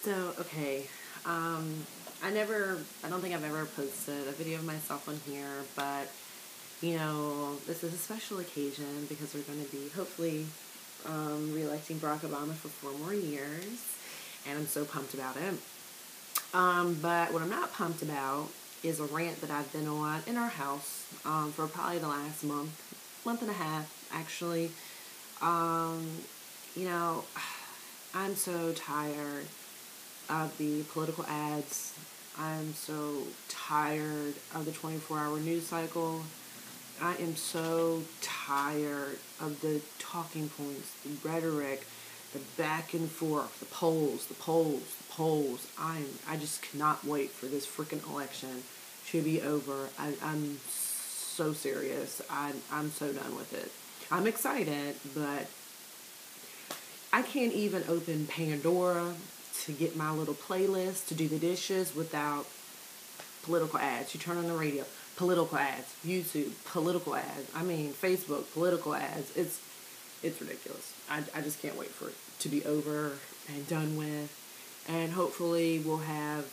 So, okay, I don't think I've ever posted a video of myself on here, but, this is a special occasion because we're going to be hopefully re-electing Barack Obama for 4 more years, and I'm so pumped about it. But what I'm not pumped about is a rant that I've been on in our house for probably the last month and a half, actually. Um, you know, I'm so tired of the political ads. I'm so tired of the 24-hour news cycle. I am so tired of the talking points, the rhetoric, the back and forth, the polls. I just cannot wait for this freaking election to be over. I'm so serious. I'm so done with it. I'm excited, but I can't even open Pandora to get my little playlist to do the dishes without political ads. You turn on the radio, political ads. YouTube, political ads. I mean, Facebook, political ads. It's ridiculous. I just can't wait for it to be over and done with. And hopefully we'll have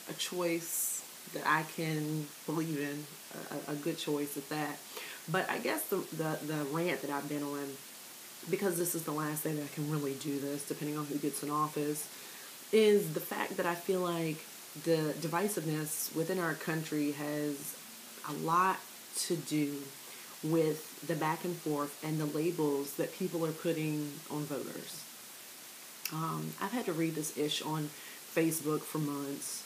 a choice that I can believe in, a good choice at that. But I guess the rant that I've been on, because this is the last day that I can really do this, depending on who gets in office, is the fact that I feel like the divisiveness within our country has a lot to do with the back and forth and the labels that people are putting on voters. I've had to read this ish on Facebook for months,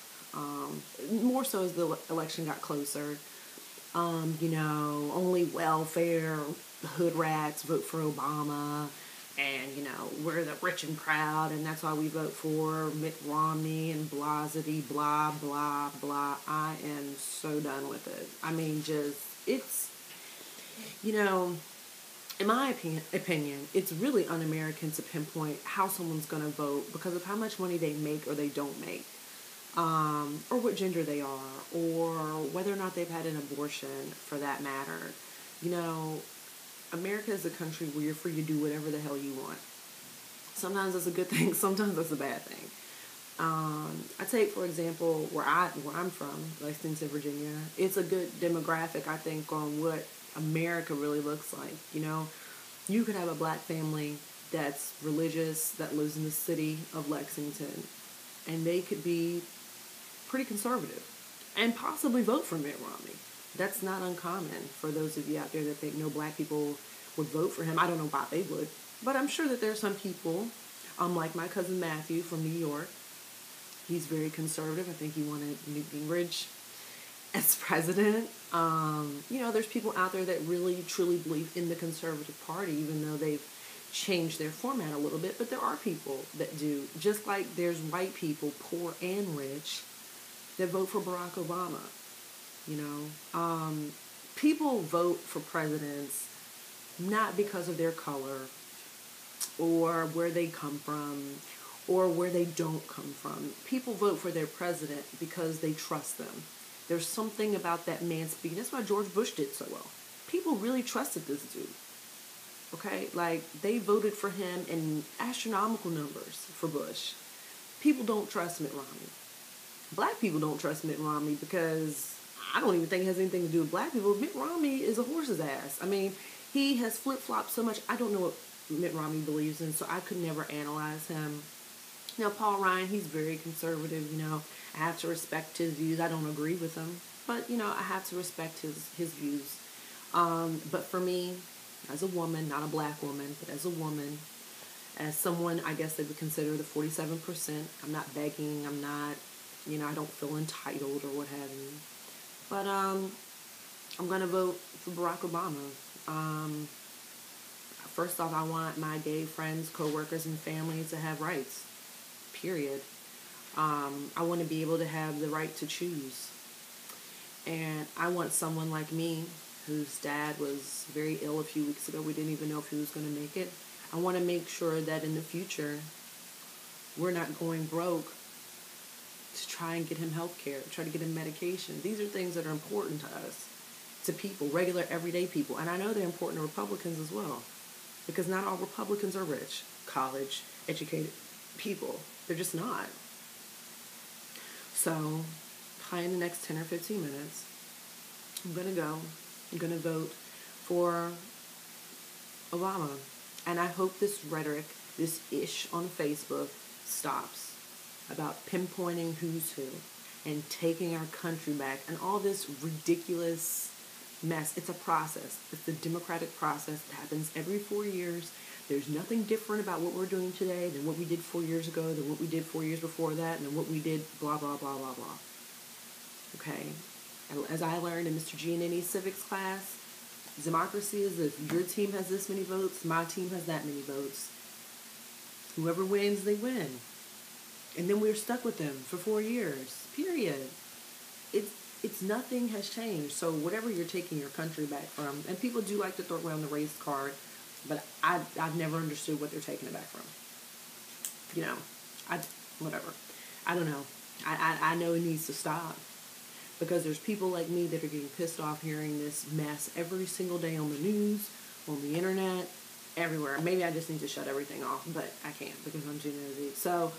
more so as the election got closer. Only welfare, hood rats vote for Obama, and, we're the rich and proud, and that's why we vote for Mitt Romney and blah, blah, blah. I am so done with it. I mean, in my opinion, it's really un-American to pinpoint how someone's going to vote because of how much money they make or they don't make. Or what gender they are, or whether or not they've had an abortion, for that matter. America is a country where you're free to do whatever the hell you want. Sometimes that's a good thing, sometimes that's a bad thing. I take, for example, where I'm from, Lexington, Virginia. It's a good demographic, I think, on what America really looks like. You could have a black family that's religious, that lives in the city of Lexington, and they could be pretty conservative and possibly vote for Mitt Romney. That's not uncommon for those of you out there that think no black people would vote for him. I don't know why they would, but I'm sure that there's some people, like my cousin Matthew from New York. He's very conservative. I think he wanted Newt Gingrich as president. There's people out there that really, truly believe in the conservative party, even though they've changed their format a little bit. But there are people that do. Just like there's white people, poor and rich, that vote for Barack Obama. People vote for presidents not because of their color or where they come from or where they don't come from. People vote for their president because they trust them. There's something about that man speaking. That's why George Bush did so well. People really trusted this dude. Okay? They voted for him in astronomical numbers for Bush. People don't trust Mitt Romney. Black people don't trust Mitt Romney because I don't even think it has anything to do with black people. Mitt Romney is a horse's ass. I mean, he has flip-flopped so much. I don't know what Mitt Romney believes in, so I could never analyze him. Paul Ryan, he's very conservative, I have to respect his views. I don't agree with him, but, I have to respect his views. But for me, as a woman, not a black woman, but as a woman, as someone I guess they would consider the 47%, I'm not begging, I'm not, I don't feel entitled or what have you. But I'm going to vote for Barack Obama. First off, I want my gay friends, co-workers, and family to have rights, period. I want to be able to have the right to choose. And I want someone like me, whose dad was very ill a few weeks ago. We didn't even know if he was going to make it. I want to make sure that in the future, we're not going broke to try and get him health care, to try to get him medication. These are things that are important to us, to people, regular, everyday people. And I know they're important to Republicans as well, because not all Republicans are rich, college, educated, people. They're just not. So, probably in the next 10 or 15 minutes, I'm going to vote for Obama. And I hope this rhetoric, this ish on Facebook stops about pinpointing who's who and taking our country back and all this ridiculous mess. It's a process. It's the democratic process. It happens every 4 years. There's nothing different about what we're doing today than what we did 4 years ago, than what we did 4 years before that, and then what we did blah, blah, blah, blah, blah. Okay? As I learned in Mr. Giannini's civics class, democracy is if your team has this many votes, my team has that many votes. Whoever wins, they win. And then we're stuck with them for 4 years. Period. It's nothing has changed. So whatever you're taking your country back from, and people do like to throw around the race card, but I've never understood what they're taking it back from. You know, whatever. I don't know. I know it needs to stop. Because there's people like me that are getting pissed off hearing this mess every single day on the news, on the internet, everywhere. Maybe I just need to shut everything off, but I can't because I'm too nosy. So,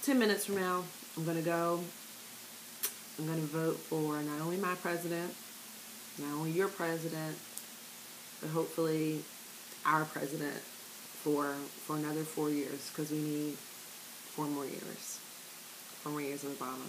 10 minutes from now, I'm going to go. I'm going to vote for not only my president, not only your president, but hopefully our president for another 4 years because we need 4 more years. 4 more years of Obama.